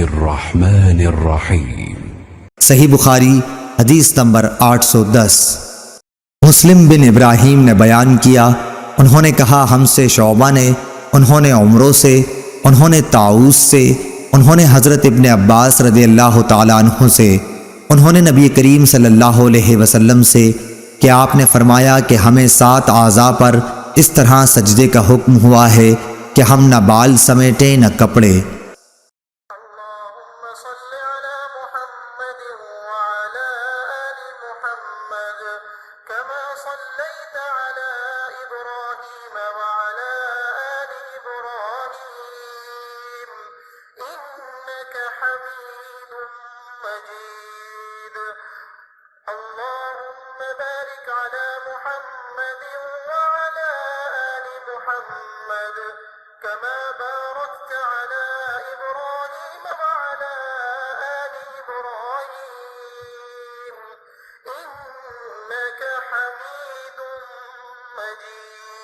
बिस्मिल्लाहिर्रहमानिर्रहीम। सही बुखारी हदीस नंबर 810। मुस्लिम बिन इब्राहीम ने बयान किया, उन्होंने कहा हमसे शौबा ने, उन्होंने उमरों से, उन्होंने ताऊस से, उन्होंने हज़रत इब्न अब्बास रज़ियल्लाहु ताला अन्हु से, उन्होंने नबी करीम सल्लल्लाहु अलैहि वसल्लम से कि आपने फरमाया कि हमें 7 आज़ा पर इस तरह सजदे का हुक्म हुआ है कि हम न बाल समेटें न कपड़े। اللهم बारिक अला मुहम्मद व अला आलि मुहम्मद कमा बारकत अला इब्राहीम व अला आलि इब्राहीम इन्नका हमीदुम मजीद।